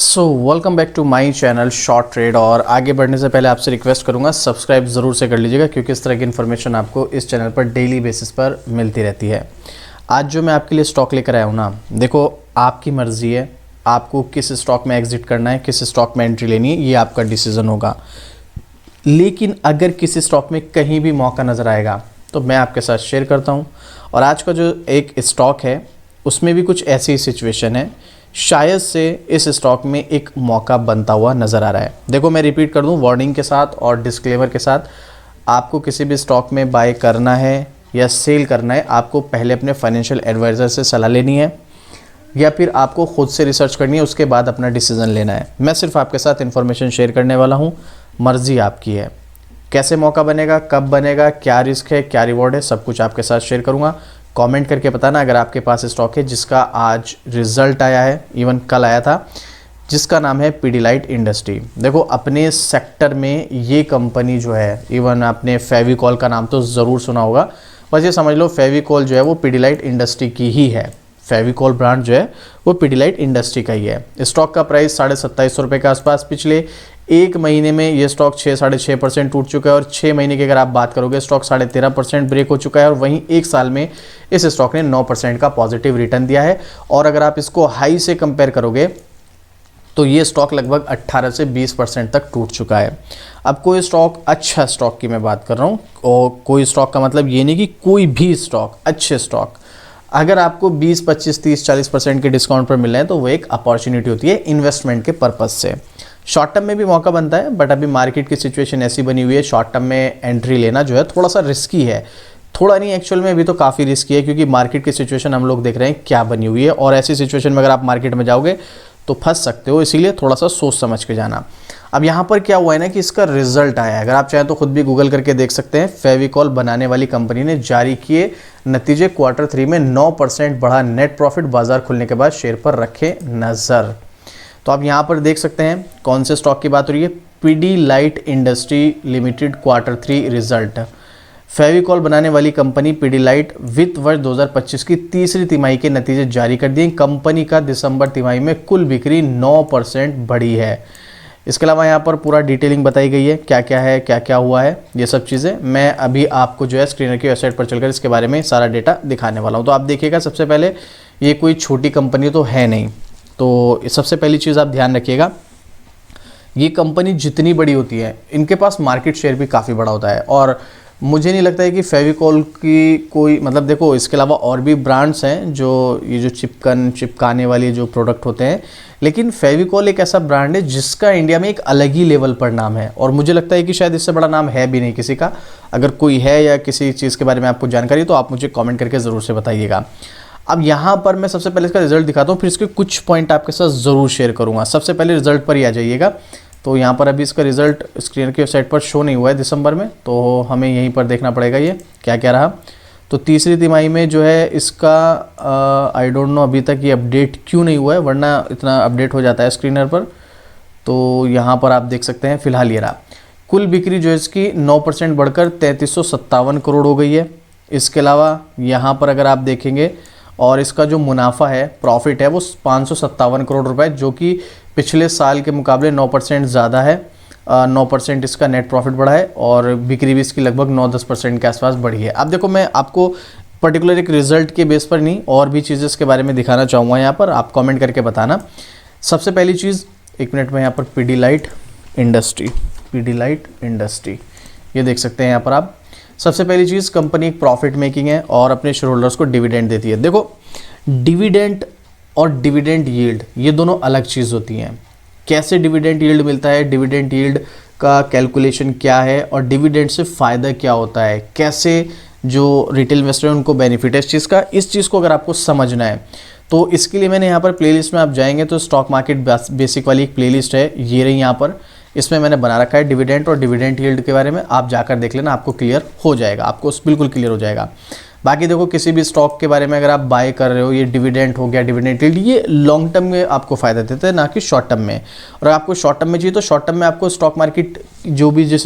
So welcome back to my channel Short Trade. और आगे बढ़ने से पहले आपसे रिक्वेस्ट करूंगा सब्सक्राइब ज़रूर से कर लीजिएगा, क्योंकि इस तरह की इन्फॉर्मेशन आपको इस चैनल पर डेली बेसिस पर मिलती रहती है। आज जो मैं आपके लिए स्टॉक लेकर आया हूँ ना, देखो आपकी मर्ज़ी है, आपको किस स्टॉक में एग्जिट करना है, किस स्टॉक में एंट्री लेनी है, ये आपका डिसीज़न होगा। लेकिन अगर किसी स्टॉक में कहीं भी मौका नज़र आएगा तो मैं आपके साथ शेयर करता हूँ। और आज का जो एक स्टॉक है उसमें भी कुछ ऐसी सिचुएशन है, शायद से इस स्टॉक में एक मौका बनता हुआ नज़र आ रहा है। देखो मैं रिपीट कर दूं वार्निंग के साथ और डिस्क्लेमर के साथ, आपको किसी भी स्टॉक में बाय करना है या सेल करना है, आपको पहले अपने फाइनेंशियल एडवाइज़र से सलाह लेनी है या फिर आपको खुद से रिसर्च करनी है, उसके बाद अपना डिसीज़न लेना है। मैं सिर्फ आपके साथ इन्फॉर्मेशन शेयर करने वाला हूँ, मर्ज़ी आपकी है। कैसे मौका बनेगा, कब बनेगा, क्या रिस्क है, क्या रिवॉर्ड है, सब कुछ आपके साथ शेयर करूँगा। कमेंट करके बताना अगर आपके पास स्टॉक है जिसका आज रिजल्ट आया है, इवन कल आया था, जिसका नाम है पीडीलाइट इंडस्ट्री। देखो अपने सेक्टर में ये कंपनी जो है, इवन आपने फेविकॉल का नाम तो ज़रूर सुना होगा, बस ये समझ लो फेविकॉल जो है वो पीडीलाइट इंडस्ट्री की ही है। फेविकॉल ब्रांड जो है वो पीडीलाइट इंडस्ट्री का ही है। स्टॉक का प्राइस 2750 रुपये के आसपास, पिछले एक महीने में ये स्टॉक 6-6.5% टूट चुका है। और 6 महीने की अगर आप बात करोगे, स्टॉक 13.5% ब्रेक हो चुका है। और वहीं एक साल में इस स्टॉक ने 9% का पॉजिटिव रिटर्न दिया है। और अगर आप इसको हाई से कंपेयर करोगे तो ये स्टॉक लगभग 18 से 20% तक टूट चुका है। अब कोई स्टॉक, अच्छा स्टॉक की मैं बात कर रहा हूँ, और कोई स्टॉक का मतलब ये नहीं कि कोई भी स्टॉक, अच्छे स्टॉक अगर आपको 20, 25, 30, 40% के डिस्काउंट पर मिल रहे हैं तो वो एक अपॉर्चुनिटी होती है इन्वेस्टमेंट के पर्पज़ से। शॉर्ट टर्म में भी मौका बनता है, बट अभी मार्केट की सिचुएशन ऐसी बनी हुई है, शॉर्ट टर्म में एंट्री लेना जो है थोड़ा सा रिस्की है। थोड़ा नहीं, एक्चुअल में अभी तो काफ़ी रिस्की है, क्योंकि मार्केट की सिचुएशन हम लोग देख रहे हैं क्या बनी हुई है। और ऐसी सिचुएशन में अगर आप मार्केट में जाओगे तो फंस सकते हो, इसीलिए थोड़ा सा सोच समझ के जाना। अब यहाँ पर क्या हुआ है ना कि इसका रिजल्ट आया है, अगर आप चाहें तो खुद भी गूगल करके देख सकते हैं। फेविकॉल बनाने वाली कंपनी ने जारी किए नतीजे, Q3 में 9% बढ़ा नेट प्रॉफिट, बाजार खुलने के बाद शेयर पर रखे नज़र। तो आप यहाँ पर देख सकते हैं कौन से स्टॉक की बात हो रही है, Pidilite industry limited Q3 result. Fevicol बनाने वाली कंपनी पीडीलाइट वित्त वर्ष 2025 की तीसरी तिमाही के नतीजे जारी कर दिए। कंपनी का दिसंबर तिमाही में कुल बिक्री 9% बढ़ी है। इसके अलावा यहाँ पर पूरा डिटेलिंग बताई गई है, क्या क्या है, क्या क्या हुआ है, ये सब चीज़ें मैं अभी आपको जो है स्क्रीनर की वेबसाइट पर चलकर इसके बारे में सारा डेटा दिखाने वाला हूँ। तो आप देखिएगा, सबसे पहले ये कोई छोटी कंपनी तो है नहीं, तो सबसे पहली चीज़ आप ध्यान रखिएगा, ये कंपनी जितनी बड़ी होती है इनके पास मार्केट शेयर भी काफ़ी बड़ा होता है। और मुझे नहीं लगता है कि फेविकॉल की कोई, मतलब देखो इसके अलावा और भी ब्रांड्स हैं जो ये जो चिपकाने वाले जो प्रोडक्ट होते हैं, लेकिन फेविकॉल एक ऐसा ब्रांड है जिसका इंडिया में एक अलग ही लेवल पर नाम है। और मुझे लगता है कि शायद इससे बड़ा नाम है भी नहीं किसी का। अगर कोई है या किसी चीज़ के बारे में आपको जानकारी तो आप मुझे कमेंट करके ज़रूर से बताइएगा। अब यहाँ पर मैं सबसे पहले इसका रिजल्ट दिखाता हूँ, फिर इसके कुछ पॉइंट आपके साथ ज़रूर शेयर करूँगा। सबसे पहले रिजल्ट पर ही आ जाइएगा। तो यहाँ पर अभी इसका रिजल्ट स्क्रीन की वेबसाइट पर शो नहीं हुआ है दिसंबर में, तो हमें यहीं पर देखना पड़ेगा ये क्या क्या रहा। तो तीसरी तिमाही में जो है इसका आई डोंट नो अभी तक ये अपडेट क्यों नहीं हुआ है, वरना इतना अपडेट हो जाता है स्क्रीनर पर। तो यहाँ पर आप देख सकते हैं फिलहाल ये रहा। कुल बिक्री जो है इसकी 9% बढ़कर 3357 करोड़ हो गई है। इसके अलावा यहाँ पर अगर आप देखेंगे, और इसका जो मुनाफा है, प्रॉफिट है, वो 557 करोड़ रुपए, जो कि पिछले साल के मुकाबले 9% ज़्यादा है। 9% इसका नेट प्रॉफिट बढ़ा है। और बिक्री भी इसकी लगभग 9-10% के आसपास बढ़ी है। अब देखो मैं आपको पर्टिकुलर एक रिजल्ट के बेस पर नहीं, और भी चीज़ें इसके बारे में दिखाना चाहूँगा, यहाँ पर आप कमेंट करके बताना। सबसे पहली चीज़, एक मिनट में यहाँ पर पीडीलाइट इंडस्ट्री ये देख सकते हैं यहाँ पर आप। सबसे पहली चीज़, कंपनी एक प्रॉफिट मेकिंग है और अपने शेयर होल्डर्स को डिविडेंड देती है। देखो डिविडेंड और डिविडेंड यील्ड ये दोनों अलग चीज़ होती हैं। कैसे डिविडेंड यील्ड मिलता है, डिविडेंड यील्ड का कैलकुलेशन क्या है, और डिविडेंड से फ़ायदा क्या होता है, कैसे जो रिटेल इन्वेस्टर हैं उनको बेनिफिट है इस चीज़ का, इस चीज़ को अगर आपको समझना है तो इसके लिए मैंने यहाँ पर प्लेलिस्ट में आप जाएंगे तो स्टॉक मार्केट बेसिक वाली एक प्लेलिस्ट है, ये रही यहाँ पर। इसमें मैंने बना रखा है डिविडेंड और डिविडेंड यील्ड के बारे में, आप जाकर देख लेना, आपको क्लियर हो जाएगा, आपको बिल्कुल क्लियर हो जाएगा। बाकी देखो किसी भी स्टॉक के बारे में अगर आप बाय कर रहे हो, ये डिविडेंड हो गया, डिविडेंड यील्ड, ये लॉन्ग टर्म में आपको फायदा देते हैं, ना कि शॉर्ट टर्म में। और आपको शॉर्ट टर्म में चाहिए तो शॉर्ट टर्म में आपको स्टॉक मार्केट जो भी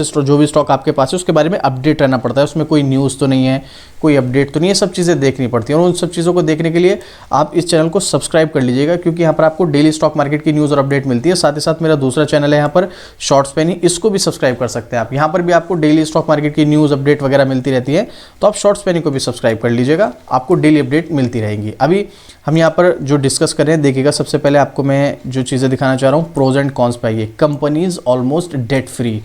स्टॉक आपके पास है उसके बारे में अपडेट रहना पड़ता है। उसमें कोई न्यूज़ तो नहीं है, कोई अपडेट तो नहीं है, सब चीज़ें देखनी पड़ती हैं। और उन सब चीज़ों को देखने के लिए आप इस चैनल को सब्सक्राइब कर लीजिएगा, क्योंकि यहाँ पर आपको डेली स्टॉक मार्केट की न्यूज़ और अपडेट मिलती है। साथ ही साथ मेरा दूसरा चैनल है यहाँ पर शॉर्ट्स पेनी, इसको भी सब्सक्राइब कर सकते हैं आप। यहाँ पर भी आपको डेली स्टॉक मार्केट की न्यूज़ अपडेट वगैरह मिलती रहती है, तो आप शॉर्ट्स पेनी को भी सब्सक्राइब कर लीजिएगा, आपको डेली अपडेट मिलती रहेंगी। अभी हम यहाँ पर जो डिस्कस कर रहे हैं, देखिएगा सबसे पहले आपको मैं जो चीज़ें दिखाना चाह रहा हूँ, प्रोज एंड कॉन्स पे आइए। कंपनीज ऑलमोस्ट डेट फ्री,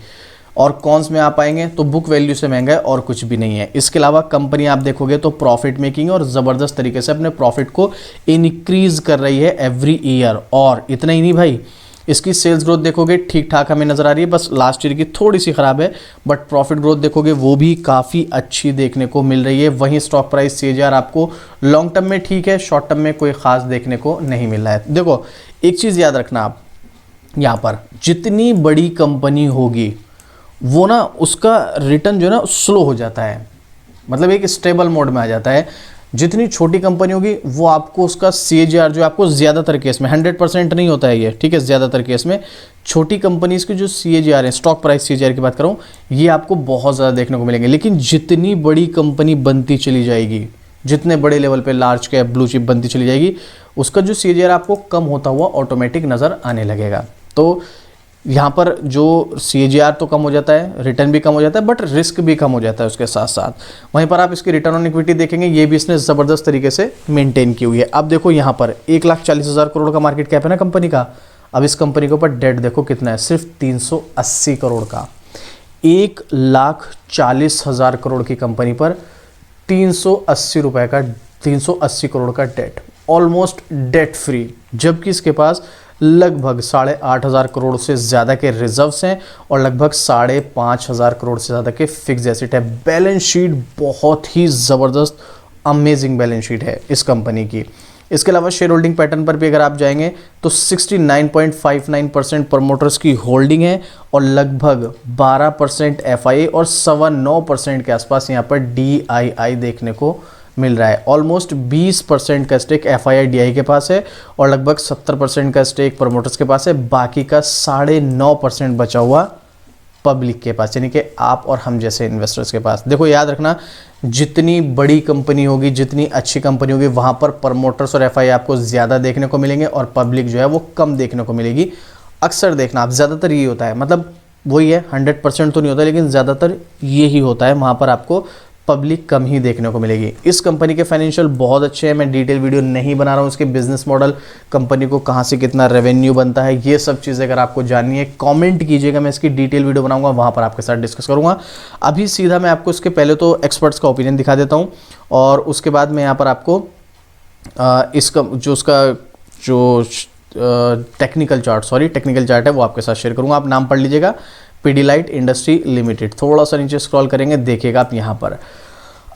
और कॉन्स में आप आएंगे तो बुक वैल्यू से महंगा है और कुछ भी नहीं है। इसके अलावा कंपनी आप देखोगे तो प्रॉफिट मेकिंग और ज़बरदस्त तरीके से अपने प्रॉफिट को इनक्रीज कर रही है एवरी ईयर। और इतना ही नहीं भाई, इसकी सेल्स ग्रोथ देखोगे ठीक ठाक हमें नजर आ रही है, बस लास्ट ईयर की थोड़ी सी खराब है, बट प्रॉफिट ग्रोथ देखोगे वो भी काफ़ी अच्छी देखने को मिल रही है। वहीं स्टॉक प्राइस CAGR आपको लॉन्ग टर्म में ठीक है, शॉर्ट टर्म में कोई खास देखने को नहीं मिल रहा है। देखो एक चीज़ याद रखना आप, यहाँ पर जितनी बड़ी कंपनी होगी वो ना उसका रिटर्न जो है ना स्लो हो जाता है, मतलब एक स्टेबल मोड में आ जाता है। जितनी छोटी कंपनी होगी वो आपको उसका CAGR जो आपको ज़्यादातर केस में 100% नहीं होता है ये, ठीक है, ज़्यादातर केस में छोटी कंपनीज की जो CAGR है, स्टॉक प्राइस CAGR की बात करूँ, ये आपको बहुत ज़्यादा देखने को मिलेंगे। लेकिन जितनी बड़ी कंपनी बनती चली जाएगी, जितने बड़े लेवल पे लार्ज कैप ब्लू चिप बनती चली जाएगी, उसका जो CAGR आपको कम होता हुआ ऑटोमेटिक नज़र आने लगेगा। तो यहाँ पर जो CAGR तो कम हो जाता है, रिटर्न भी कम हो जाता है, बट रिस्क भी कम हो जाता है उसके साथ साथ। वहीं पर आप इसकी रिटर्न ऑन इक्विटी देखेंगे, ये भी इसने ज़बरदस्त तरीके से मेंटेन की हुई है। अब देखो यहाँ पर 1,40,000 करोड़ का मार्केट कैप है ना कंपनी का। अब इस कंपनी के ऊपर डेट देखो कितना है, सिर्फ 380 करोड़ का। 1,40,000 करोड़ की कंपनी पर 380 करोड़ का डेट, ऑलमोस्ट डेट फ्री, जबकि इसके पास लगभग 8,500 करोड़ से ज़्यादा के रिजर्व्स हैं और लगभग 5,500 करोड़ से ज़्यादा के फिक्स एसेट है। बैलेंस शीट बहुत ही ज़बरदस्त अमेजिंग बैलेंस शीट है इस कंपनी की। इसके अलावा शेयर होल्डिंग पैटर्न पर भी अगर आप जाएंगे तो 69.59% प्रमोटर्स की होल्डिंग है और लगभग 12% FII और 9.25% के आसपास यहाँ पर DII देखने को मिल रहा है। ऑलमोस्ट 20% का स्टेक FII DI के पास है और लगभग 70% का स्टेक प्रमोटर्स के पास है। बाकी का 9.5% बचा हुआ पब्लिक के पास, यानी कि आप और हम जैसे इन्वेस्टर्स के पास। देखो याद रखना, जितनी बड़ी कंपनी होगी, जितनी अच्छी कंपनी होगी, वहाँ पर प्रमोटर्स और FII आपको ज़्यादा देखने को मिलेंगे और पब्लिक जो है वो कम देखने को मिलेगी। अक्सर देखना आप, ज़्यादातर यही होता है, मतलब वही है, 100% तो नहीं होता, लेकिन ज़्यादातर यही होता है, वहाँ पर आपको पब्लिक कम ही देखने को मिलेगी। इस कंपनी के फाइनेंशियल बहुत अच्छे हैं, मैं डिटेल वीडियो नहीं बना रहा हूँ। इसके बिजनेस मॉडल, कंपनी को कहाँ से कितना रेवेन्यू बनता है, ये सब चीज़ें अगर आपको जाननी है कमेंट कीजिएगा, मैं इसकी डिटेल वीडियो बनाऊंगा, वहाँ पर आपके साथ डिस्कस करूँगा। अभी सीधा मैं आपको इसके पहले तो एक्सपर्ट्स का ओपिनियन दिखा देता हूँ और उसके बाद मैं यहाँ पर आपको इसका जो टेक्निकल चार्ट है वो आपके साथ शेयर करूँगा। आप नाम पढ़ लीजिएगा, पीडीलाइट इंडस्ट्री लिमिटेड। थोड़ा सा नीचे स्क्रॉल करेंगे, देखिएगा आप यहाँ पर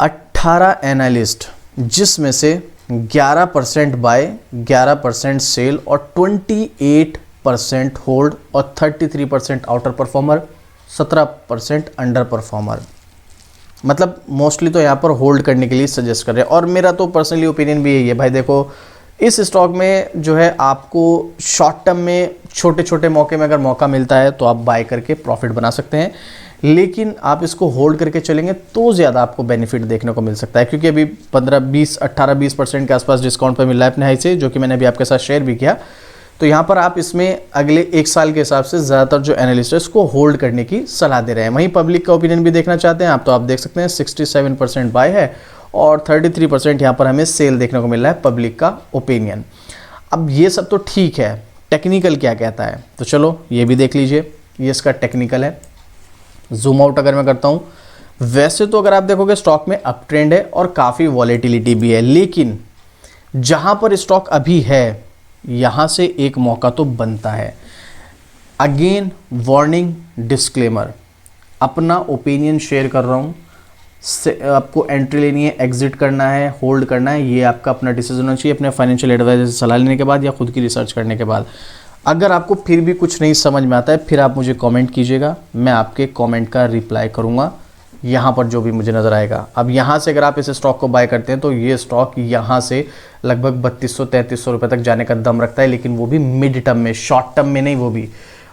18 एनालिस्ट, जिसमें से 11% बाय, 11% सेल और 28% होल्ड और 33% आउटर परफॉर्मर, 17% अंडर परफॉर्मर। मतलब मोस्टली तो यहाँ पर होल्ड करने के लिए सजेस्ट कर रहे हैं और मेरा तो पर्सनली ओपिनियन भी यही है भाई। देखो इस स्टॉक में जो है आपको शॉर्ट टर्म में छोटे छोटे मौके में अगर मौका मिलता है तो आप बाय करके प्रॉफिट बना सकते हैं, लेकिन आप इसको होल्ड करके चलेंगे तो ज़्यादा आपको बेनिफिट देखने को मिल सकता है, क्योंकि अभी 18-20% के आसपास डिस्काउंट पर मिल रहा है अपने हाई से, जो कि मैंने अभी आपके साथ शेयर भी किया। तो यहाँ पर आप इसमें अगले 1 साल के हिसाब से ज़्यादातर जो एनालिस्ट है इसको होल्ड करने की सलाह दे रहे हैं। वहीं पब्लिक का ओपिनियन भी देखना चाहते हैं आप, तो आप देख सकते हैं 67% बाय है और 33% यहाँ पर हमें सेल देखने को मिल रहा है, पब्लिक का ओपिनियन। अब ये सब तो ठीक है, टेक्निकल क्या कहता है, तो चलो ये भी देख लीजिए। ये इसका टेक्निकल है। जूम आउट अगर मैं करता हूँ, वैसे तो अगर आप देखोगे स्टॉक में अप ट्रेंड है और काफ़ी वॉलेटिलिटी भी है, लेकिन जहाँ पर स्टॉक अभी है यहाँ से एक मौका तो बनता है। अगेन वार्निंग, डिस्क्लेमर, अपना ओपिनियन शेयर कर रहा हूँ, आपको एंट्री लेनी है, एग्जिट करना है, होल्ड करना है, ये आपका अपना डिसीजन होना चाहिए अपने फाइनेंशियल एडवाइजर से सलाह लेने के बाद या खुद की रिसर्च करने के बाद। अगर आपको फिर भी कुछ नहीं समझ में आता है, फिर आप मुझे कमेंट कीजिएगा, मैं आपके कमेंट का रिप्लाई करूँगा। यहाँ पर जो भी मुझे नज़र आएगा। अब यहाँ से अगर आप इस स्टॉक को बाय करते हैं तो ये स्टॉक यहाँ से लगभग 3200-3300 रुपये तक जाने का दम रखता है, लेकिन वो भी मिड टर्म में, शॉर्ट टर्म में नहीं वो भी।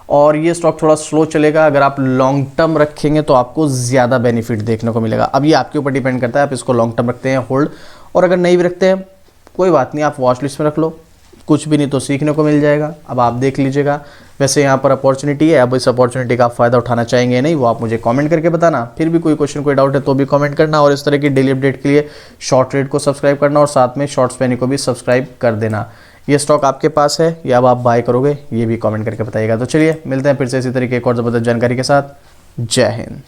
और ये स्टॉक थोड़ा स्लो चलेगा, अगर आप लॉन्ग टर्म रखेंगे तो आपको ज़्यादा बेनिफिट देखने को मिलेगा। अब ये आपके ऊपर डिपेंड करता है, आप इसको लॉन्ग टर्म रखते हैं होल्ड, और अगर नहीं भी रखते हैं कोई बात नहीं, आप वॉच लिस्ट में रख लो, कुछ भी नहीं तो सीखने को मिल जाएगा। अब आप देख लीजिएगा। वैसे यहाँ पर अपॉर्चुनिटी है, अब इस अपॉर्चुनिटी का आप फ़ायदा उठाना चाहेंगे या नहीं वो आप मुझे कमेंट करके बताना। फिर भी कोई क्वेश्चन कोई डाउट है तो भी कमेंट करना, और इस तरह की डेली अपडेट के लिए शॉर्ट ट्रेड को सब्सक्राइब करना और साथ में शॉर्ट स्पैनी को भी सब्सक्राइब कर देना। ये स्टॉक आपके पास है या अब आप बाय करोगे ये भी कमेंट करके बताइएगा। तो चलिए मिलते हैं फिर से इसी तरीके एक और ज़बरदस्त जानकारी के साथ। जय हिंद।